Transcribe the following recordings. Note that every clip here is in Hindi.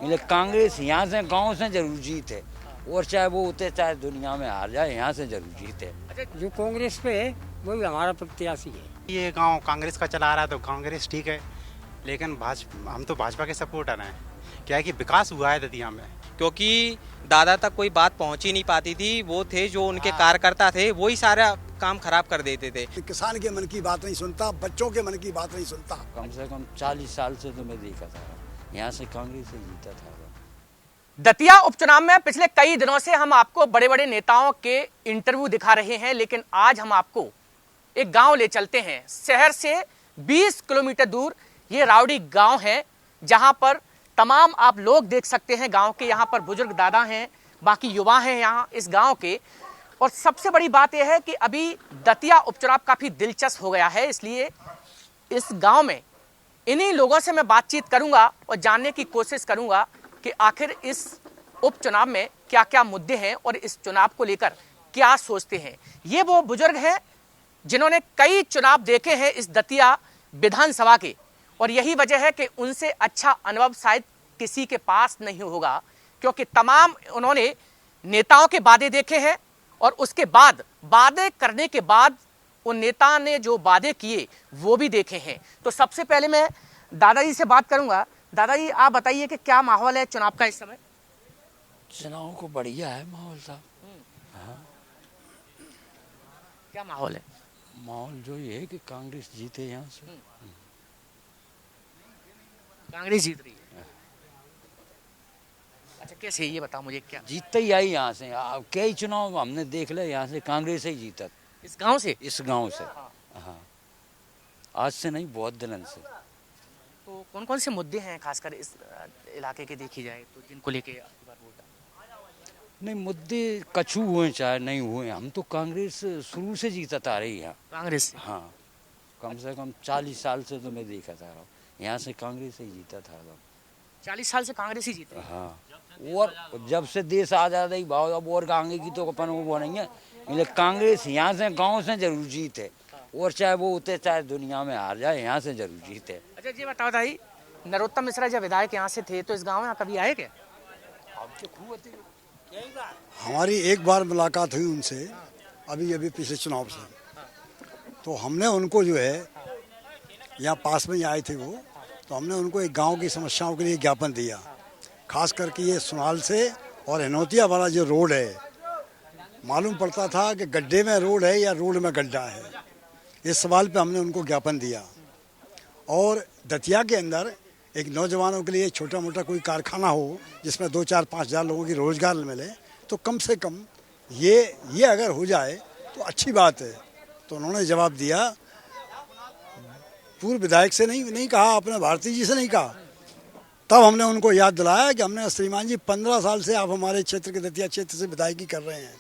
इसलिए कांग्रेस यहाँ से गांव से जरूर जीत है, और चाहे वो उतरे चाहे दुनिया में हार जाए, यहाँ से जरूर जीत है। जो कांग्रेस पे है वही हमारा प्रत्याशी है। ये गांव कांग्रेस का चला आ रहा है तो कांग्रेस ठीक है, लेकिन हम तो भाजपा के सपोर्टर हैं। क्या है कि विकास हुआ है दतिया में, क्योंकि दादा तक कोई बात पहुंच ही नहीं पाती थी। वो थे जो उनके कार्यकर्ता थे, वही सारा काम खराब कर देते थे। किसान के मन की बात नहीं सुनता, बच्चों के मन की बात नहीं सुनता। कम से कम 40 साल से तो मैं देखा था, यहाँ से कांग्रेस से जीता था। दतिया उपचुनाव में पिछले कई दिनों से हम आपको बड़े बड़े नेताओं के इंटरव्यू दिखा रहे हैं, लेकिन आज हम आपको एक गांव ले चलते हैं। शहर से 20 किलोमीटर दूर ये रावड़ी गांव है, जहां पर तमाम आप लोग देख सकते हैं गांव के। यहाँ पर बुजुर्ग दादा हैं, बाकी युवा हैं यहाँ इस गांव के। और सबसे बड़ी बात यह है कि अभी दतिया उपचुनाव काफी दिलचस्प हो गया है, इसलिए इस गांव में इन्हीं लोगों से मैं बातचीत करूंगा और जानने की कोशिश करूंगा कि आखिर इस उपचुनाव में क्या क्या मुद्दे हैं और इस चुनाव को लेकर क्या सोचते हैं। ये वो बुजुर्ग हैं जिन्होंने कई चुनाव देखे हैं इस दतिया विधानसभा के, और यही वजह है कि उनसे अच्छा अनुभव शायद किसी के पास नहीं होगा, क्योंकि तमाम उन्होंने नेताओं के वादे देखे हैं और उसके बाद वादे करने के बाद उन नेता ने जो वादे किए वो भी देखे हैं। तो सबसे पहले मैं दादाजी से बात करूंगा। दादाजी, आप बताइए कि क्या माहौल है चुनाव का इस समय? चुनाव को बढ़िया है माहौल साहब। क्या माहौल है? माहौल जो ये है कि कांग्रेस जीते यहाँ से। कांग्रेस जीत रही है। अच्छा, कैसे ये बताओ मुझे, क्या जीतते ही आई यहाँ से। कई चुनाव हमने देख ले, यहाँ से कांग्रेस ही जीता। इस गांव से? इस गांव से, हाँ। आज से नहीं, बहुत दिनों से। तो कौन कौन से मुद्दे हैं खासकर इस इलाके के देखी जाए तो, जिनको लेके आपकी बार वोट? नहीं, मुद्दे कछु हुए चाहे नहीं हुए, हम तो कांग्रेस शुरू से जीता आ रही है। कांग्रेस? हाँ, कम से कम 40 साल से तो मैं देखा था, यहाँ से कांग्रेस ही जीता था। 40 साल से कांग्रेस ही जीत रही है। हाँ, और जब से देश आजाद ही भाव, अब और आगे की तो अपन वो नहीं है। इसलिए कांग्रेस यहाँ से गांव से जरूर जीत है, और चाहे वो उतरे चाहे दुनिया में हार जाए, यहाँ से जरूर जीत है। अच्छा, ये बताओ भाई, नरोत्तम मिश्रा जब विधायक यहाँ से थे तो इस गांव में कभी आए क्या? हमारी एक बार मुलाकात हुई उनसे, अभी पिछले चुनाव से। तो हमने उनको जो है, यहाँ पास में ही आए थे वो, तो हमने उनको एक गांव की समस्याओं के लिए ज्ञापन दिया। खास करके ये सुनाल से और हनौतिया वाला जो रोड है, मालूम पड़ता था कि गड्ढे में रोड है या रोड में गड्ढा है। इस सवाल पे हमने उनको ज्ञापन दिया। और दतिया के अंदर एक नौजवानों के लिए छोटा मोटा कोई कारखाना हो जिसमें 2-4-5 हज़ार लोगों की रोजगार मिले, तो कम से कम ये अगर हो जाए तो अच्छी बात है। तो उन्होंने जवाब दिया, पूर्व विधायक से नहीं कहा, अपने भारती जी से नहीं कहा। तब हमने उनको याद दिलाया कि हमने, श्रीमान जी 15 साल से आप हमारे क्षेत्र के दतिया क्षेत्र से विधायकी कर रहे हैं,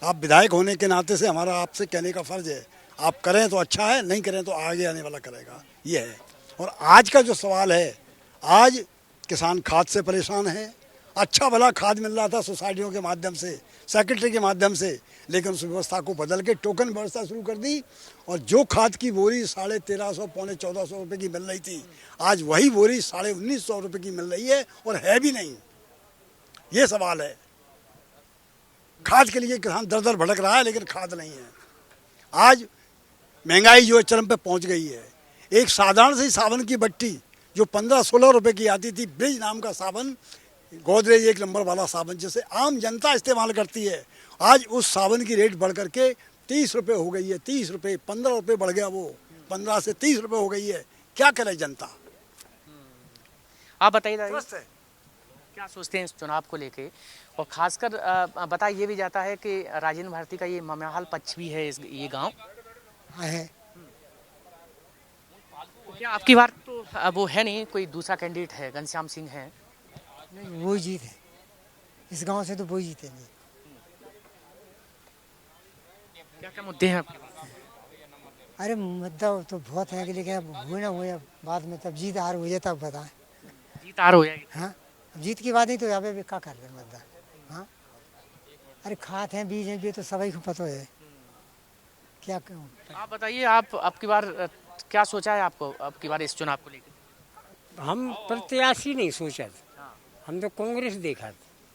आप विधायक होने के नाते से हमारा आपसे कहने का फर्ज है, आप करें तो अच्छा है, नहीं करें तो आगे आने वाला करेगा, ये है। और आज का जो सवाल है, आज किसान खाद से परेशान है। अच्छा भला खाद मिल रहा था सोसाइटियों के माध्यम से, सेक्रेटरी के माध्यम से, लेकिन उस व्यवस्था को बदल के टोकन व्यवस्था शुरू कर दी। और जो खाद की बोरी 1350 पौने 1400 रुपये की मिल रही थी, आज वही बोरी 1950 रुपये की मिल रही है, और है भी नहीं। ये सवाल है। खाद के लिए किसान दर दर भटक रहा है, लेकिन खाद नहीं है। आज महंगाई जो चरम पे पहुंच गई है। एक साधारण सी साबुन की बट्टी जो 15-16 रुपए की आती थी, ब्रिज नाम का साबुन, गोदरेज 1 नंबर वाला साबुन जिसे आम जनता इस्तेमाल करती है, आज उस साबुन की रेट बढ़ करके 30 रुपये हो गई है। 30 रुपये, 15 रुपये बढ़ गया, वो 15 से 30 रुपये हो गई है। क्या करे जनता? आप बताइए दादा, क्या सोचते हैं इस चुनाव को लेके? और खासकर बताया ये भी जाता है कि राजेंद्र भारती का ये मम्याहाल पक्ष भी है ये गांव है। क्या आपकी बार तो वो है नहीं, कोई दूसरा कैंडिडेट है, घनश्याम सिंह है? नहीं, वो ही जीत है इस गांव से, तो वो ही जीतेंगे। क्या क्या मुद्दे हैं आपके पास? अरे मुद्दा तो बहुत है कि, लेकिन अब हुए ना हुए, बाद में तब जीत हार हो जाए तब बताएं। जीत हार हो जाएगी? हाँ, जीत की बात नहीं तो यहाँ पे क्या कर रहे मुद्दा। हाँ, अरे खाद हैं, बीज हैं, ये तो सभी को पता है। क्या कहूँ? आप बताइए, आप आपकी बार क्या सोचा है आपको आपकी बार इस चुनाव को लेकर? हम प्रत्याशी नहीं सोचा था, हम तो कांग्रेस देखा था।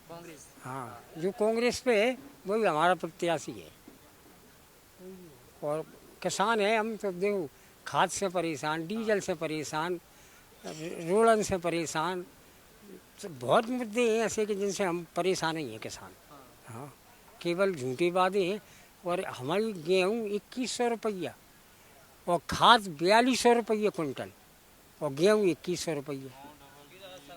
कांग्रेस। हाँ, जो कांग्रेस पे है वही हमारा प्रत्याशी है। और किसान है, हम तो देखो खाद से परेशान, डीजल से परेशान, रोलन से परेशान, तो बहुत मुद्दे हैं ऐसे कि जिनसे हम परेशान ही हैं किसान। हाँ, केवल झूठे वादे हैं। और हमारी गेहूँ 2100 रुपया और खाद 4200 रुपये क्विंटल और गेहूँ 2100 रुपये।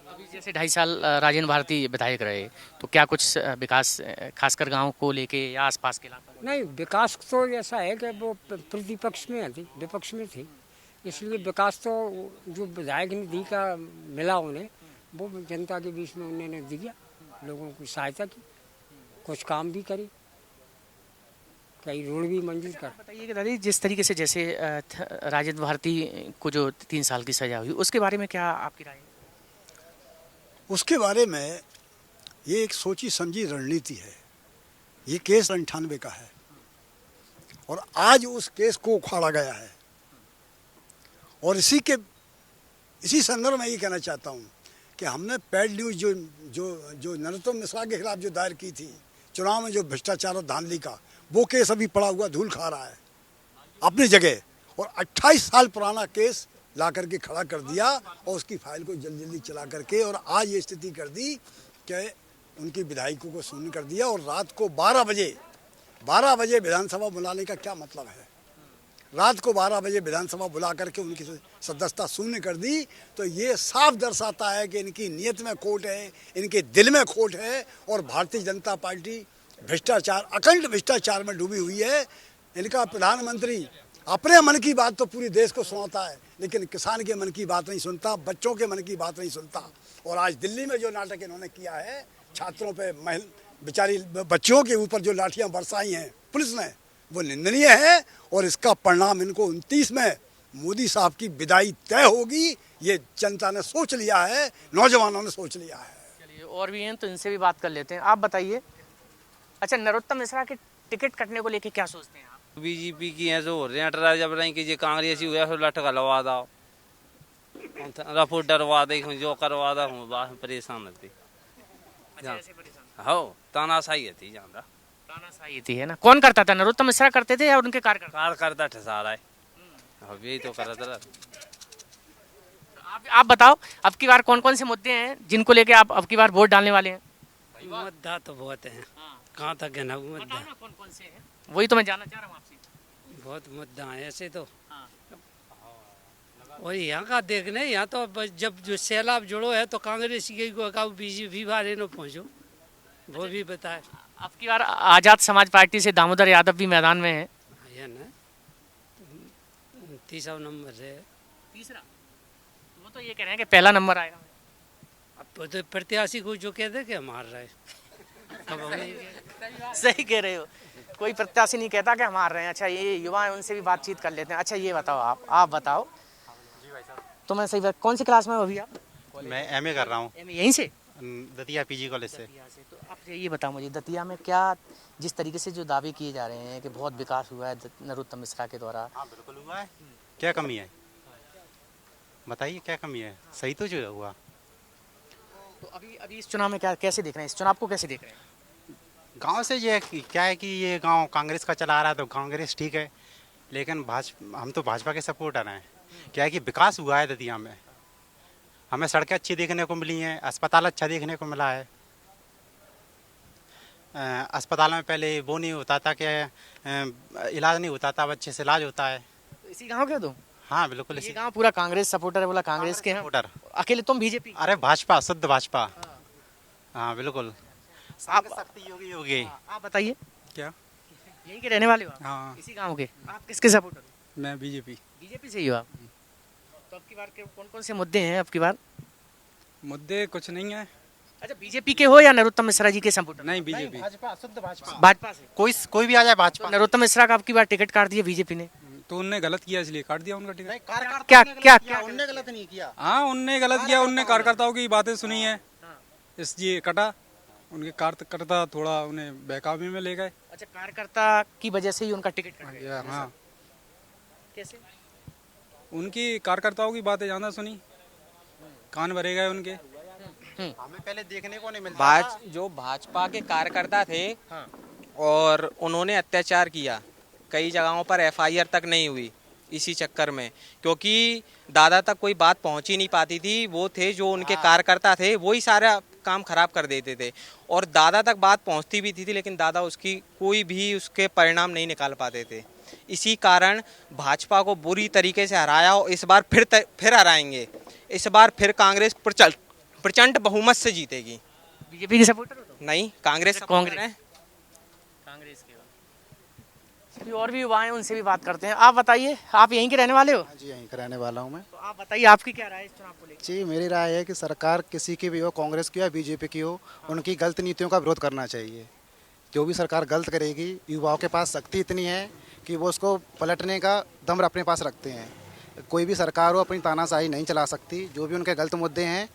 अभी जैसे 2.5 साल राजेंद्र भारती विधायक रहे, तो क्या कुछ विकास खासकर गांव को लेके या आसपास के इलाका को? नहीं, विकास तो ऐसा है कि वो प्रतिपक्ष में थे, विपक्ष में थे, इसलिए विकास तो जो विधायक निधि का मिला उन्हें वो जनता के बीच में उन्होंने दिया, लोगों की सहायता की, कुछ काम भी करे, कई रोड भी मंजूर कर। बताइए कि दादी, जिस तरीके से जैसे राजेंद्र भारती को जो 3 साल की सजा हुई, उसके बारे में क्या आपकी राय है? उसके बारे में ये एक सोची समझी रणनीति है। ये केस 98 का है और आज उस केस को उखाड़ा गया है। और इसी संदर्भ में ये कहना चाहता हूँ कि हमने पेड न्यूज जो नरोत्तम मिश्रा के खिलाफ जो दायर की थी, चुनाव में जो भ्रष्टाचार और धांधली का, वो केस अभी पड़ा हुआ धूल खा रहा है अपनी जगह, और 28 साल पुराना केस ला करके खड़ा कर दिया और उसकी फाइल को जल्दी जल्दी चला करके, और आज ये स्थिति कर दी कि उनकी विधायकों को शून्य कर दिया। और रात को 12 बजे विधानसभा बुलाने का क्या मतलब है? रात को 12 बजे विधानसभा बुला करके उनकी सदस्यता शून्य कर दी, तो ये साफ दर्शाता है कि इनकी नीयत में खोट है, इनके दिल में खोट है, और भारतीय जनता पार्टी भ्रष्टाचार, अखंड भ्रष्टाचार में डूबी हुई है। इनका प्रधानमंत्री अपने मन की बात तो पूरे देश को सुनाता है, लेकिन किसान के मन की बात नहीं सुनता, बच्चों के मन की बात नहीं सुनता। और आज दिल्ली में जो नाटक इन्होंने किया है, छात्रों पे, बेचारी बच्चियों के ऊपर जो लाठियां बरसाई हैं पुलिस ने, वो निंदनीय है। और इसका परिणाम इनको 29 में मोदी साहब की विदाई तय होगी, ये जनता ने सोच लिया है, नौजवानों ने सोच लिया है। चलिए, और भी हैं तो इनसे भी बात कर लेते हैं। आप बताइए, अच्छा, नरोत्तम मिश्रा के टिकट कटने को लेके क्या सोचते हैं आप? बीजेपी की है जो हो रहे हैं डरा जब रही कि ये कांग्रेसी हुआ फिर लटका लगा दो, रफू डरवा दे, जो करवा दो, परेशान रहती। अच्छा, ऐसे परेशान हो तानाशाही थी ज्यादा, तानाशाही थी, है ना? कौन करता था? नरोत्तम मिश्रा करते थे या उनके कार्यकर्ता ठसा रहा है, अब यही तो करता रहा। आप बताओ, अब की बार कौन कौन से मुद्दे हैं जिनको लेके आप अब की बार वोट डालने वाले हैं? मुद्दा तो बहुत है, कहाँ तक है ना मुद्दा, कौन कौन से हैं? वही तो मैं जानना चाह रहा हूँ आपसे। बहुत मुद्दा है ऐसे तो। और यहाँ का देखने, यहाँ तो जब जो सैलाब जुड़ो है तो कांग्रेस को बीजेपी वाले न पहुँचो, वो भी बताए। अब की बार आजाद समाज पार्टी से दामोदर यादव भी मैदान में है, है ना, तीसरा नंबर है। तीसरा? वो तो ये कह रहे हैं कि पहला नंबर आएगा। अब तो प्रत्याशी को जो कहते कि मार रहे सही कह रहे हो, कोई प्रत्याशी नहीं कहता कि हम हार रहे हैं। अच्छा, ये युवा है, उनसे भी बातचीत कर लेते हैं। अच्छा, ये बताओ, आप बताओ, तो मैं सही बात, कौन सी क्लास में हो अभी आप? मैं एमए कर रहा हूँ यहीं से, दतिया पीजी कॉलेज से। तो आप ये बताओ मुझे, दतिया में क्या, जिस तरीके से जो दावे किए जा रहे हैं कि बहुत विकास हुआ है नरोत्तम मिश्रा के द्वारा, हाँ बिल्कुल हुआ है, क्या कमी है बताइए, क्या कमी है? सही तो जो हुआ। तो अभी इस चुनाव में क्या कैसे देख रहे हैं, इस चुनाव को कैसे देख रहे हैं? गांव से ये क्या है कि ये गांव कांग्रेस का चला आ रहा है तो कांग्रेस ठीक है, लेकिन हम तो भाजपा के सपोर्टर हैं। क्या है कि विकास हुआ है दतिया में, हमें सड़कें अच्छी देखने को मिली हैं, अस्पताल अच्छा देखने को मिला है। अस्पताल में पहले वो नहीं होता था कि इलाज नहीं होता था, अब अच्छे से इलाज होता है। तो इसी गांव के दो? हाँ बिल्कुल, ये इसी गांव पूरा कांग्रेस सपोर्टर है, बोला कांग्रेस के हैं, सपोर्टर। अकेले तुम बीजेपी? अरे भाजपा, शुद्ध भाजपा। हाँ बिल्कुल, आप योगी। आप बताइए, क्या यहीं के रहने वाले हो आप? हाँ, इसी गांव के? आप किसके सपोर्टर हो? मैं बीजेपी। बीजेपी से ही हो आप? तो अब की बार के कौन कौन से मुद्दे हैं अब की बार? मुद्दे कुछ नहीं है। अच्छा, बीजेपी के हो या नरोत्तम मिश्रा जी के सपोर्टर? नहीं, बीजेपी। भाजपा, शुद्ध भाजपा। भाजपा से कोई भी आ जाए भाजपा। तो नरोत्तम मिश्रा का अब की बार टिकट काट दिया बीजेपी ने, तो उनने गलत किया इसलिए काट दिया उनका टिकट। क्या क्या क्या उनने गलत नहीं किया। हाँ, उनने गलत किया, उनने कार्यकर्ताओं की बातें सुनी है, इसलिए कटा। उनके कार्यकर्ता थोड़ा उन्हें बेकाबू में ले गए। अच्छा, कार्यकर्ता की वजह से ही उनका टिकट कट गया? हाँ, कैसे? उनकी कार्यकर्ताओं की बातें ज़्यादा सुनी, कान भरे गए उनके। हमें पहले देखने को नहीं मिलता था। जो भाजपा के कार्यकर्ता थे हाँ। और उन्होंने अत्याचार किया, कई जगहों पर एफआईआर तक नहीं हुई इसी चक्कर में, क्योंकि दादा तक कोई बात पहुंच ही नहीं पाती थी। वो थे जो उनके कार्यकर्ता थे, वही सारा काम खराब कर देते थे। और दादा तक बात पहुंचती भी थी लेकिन दादा उसकी कोई भी उसके परिणाम नहीं निकाल पाते थे। इसी कारण भाजपा को बुरी तरीके से हराया और इस बार फिर हराएंगे। इस बार फिर कांग्रेस प्रचंड बहुमत से जीतेगी। बीजेपी के सपोर्टर हो तुम? नहीं, कांग्रेस कांग्रेस है। कांग्रेस के हो। अभी और भी युवा हैं, उनसे भी बात करते हैं। आप बताइए, आप यहीं के रहने वाले हो? जी यहीं का रहने वाला हूँ मैं। तो आप बताइए, आपकी क्या राय है इस चुनाव को लेकर? जी मेरी राय है कि सरकार किसी की भी हो, कांग्रेस की हो या बीजेपी की हो, उनकी गलत नीतियों का विरोध करना चाहिए। जो भी सरकार गलत करेगी, युवाओं के पास शक्ति इतनी है कि वो उसको पलटने का दम अपने पास रखते हैं। कोई भी सरकार हो अपनी तानाशाही नहीं चला सकती। जो भी उनके गलत मुद्दे हैं,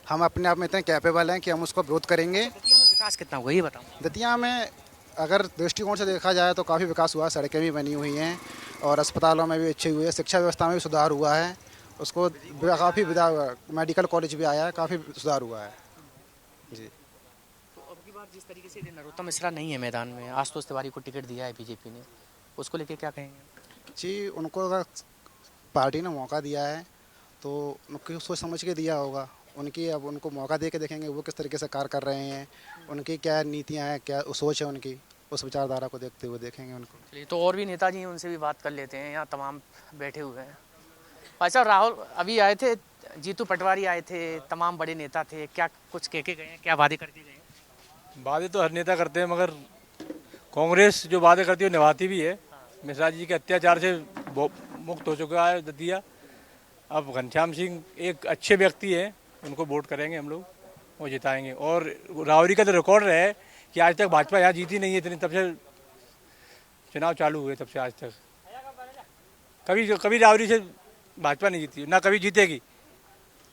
हम अपने आप में इतने कैपेबल हैं कि हम उसको विरोध करेंगे। दतिया में विकास कितना हुआ ये बताओ। दतिया में अगर दृष्टिकोण से देखा जाए तो काफ़ी विकास हुआ, सड़कें भी बनी हुई हैं और अस्पतालों में भी अच्छी हुई है, शिक्षा व्यवस्था में भी सुधार हुआ है। उसको काफ़ी मेडिकल कॉलेज भी आया है, काफ़ी सुधार हुआ है जी। तो अब की बार जिस तरीके से नरोत्तम मिश्रा नहीं है मैदान में, आशुतोष तिवारी को टिकट दिया है बीजेपी ने, उसको लेके क्या कहेंगे? जी उनको अगर पार्टी ने मौका दिया है तो उनको सोच समझ के दिया होगा। उनकी अब उनको मौका दे के देखेंगे वो किस तरीके से कार्य कर रहे हैं, उनकी क्या नीतियां हैं, क्या सोच है उनकी, उस विचारधारा को देखते हुए देखेंगे उनको। चलिए, तो और भी नेताजी हैं, उनसे भी बात कर लेते हैं। यहाँ तमाम बैठे हुए हैं। अच्छा, राहुल अभी आए थे, जीतू पटवारी आए थे, तमाम बड़े नेता थे, क्या कुछ कह के गए हैं, क्या वादे करके गए हैं? वादे तो हर नेता करते हैं, मगर कांग्रेस जो वादे करती है वो निभाती भी है। मिश्रा जी के अत्याचार से मुक्त हो चुका है दतिया। अब घनश्याम सिंह एक अच्छे व्यक्ति हैं, उनको वोट करेंगे हम लोग, वो जिताएंगे। और रावरी का तो रिकॉर्ड है कि आज तक भाजपा यहाँ जीती नहीं है इतनी, तब से चुनाव चालू हुए तब से आज तक कभी रावरी से भाजपा नहीं जीती, ना कभी जीतेगी।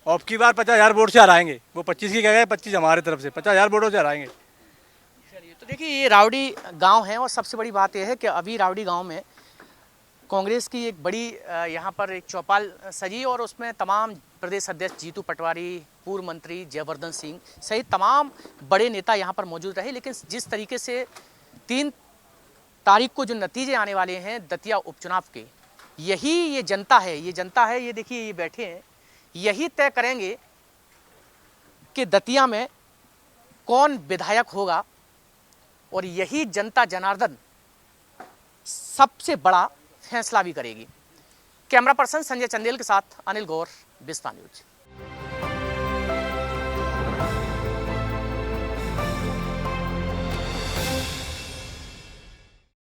और अब की बार 50,000 वोट से हराएंगे। वो 25 की कह गए, 25 हमारे तरफ से 50,000 वोटों से हराएंगे। चलिए, तो देखिए ये रावड़ी गांव है और सबसे बड़ी बात यह है कि अभी रावड़ी गांव में कांग्रेस की एक बड़ी यहाँ पर एक चौपाल सजी और उसमें तमाम प्रदेश अध्यक्ष जीतू पटवारी, पूर्व मंत्री जयवर्धन सिंह सहित तमाम बड़े नेता यहाँ पर मौजूद रहे। लेकिन जिस तरीके से 3 तारीख को जो नतीजे आने वाले हैं दतिया उपचुनाव के, ये जनता है, ये देखिए ये बैठे हैं, यही तय करेंगे कि दतिया में कौन विधायक होगा। और यही जनता जनार्दन सबसे बड़ा फैसला भी करेगी। कैमरा पर्सन संजय चंदेल के साथ अनिल गौर, विस्तार न्यूज।